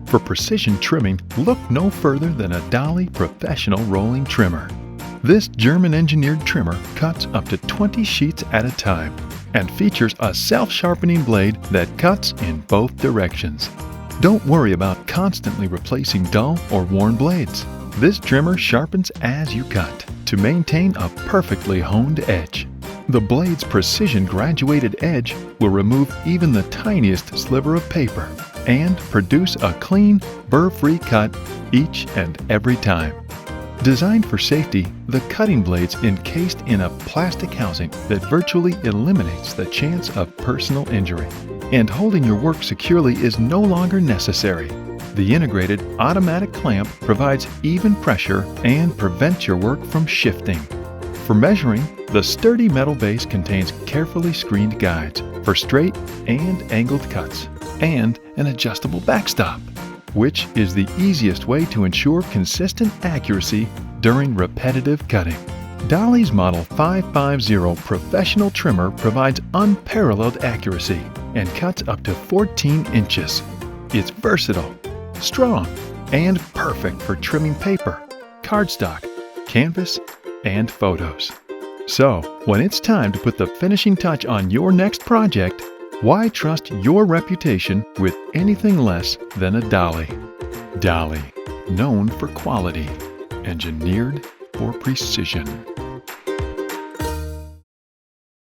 For precision trimming, look no further than a Dahle professional rolling trimmer. This German-engineered trimmer cuts up to 20 sheets at a time and features a self-sharpening blade that cuts in both directions. Don't worry about constantly replacing dull or worn blades. This trimmer sharpens as you cut to maintain a perfectly honed edge. The blade's precision graduated edge will remove even the tiniest sliver of paper and produce a clean, burr-free cut each and every time. Designed for safety, the cutting blade's encased in a plastic housing that virtually eliminates the chance of personal injury. And holding your work securely is no longer necessary. The integrated automatic clamp provides even pressure and prevents your work from shifting. For measuring, the sturdy metal base contains carefully screened guides for straight and angled cuts and an adjustable backstop, which is the easiest way to ensure consistent accuracy during repetitive cutting. Dahle's Model 550 professional trimmer provides unparalleled accuracy and cuts up to 14 inches. It's versatile, strong, and perfect for trimming paper, cardstock, canvas, and photos. So, when it's time to put the finishing touch on your next project, why trust your reputation with anything less than a Dahle? Dahle, known for quality, engineered for precision.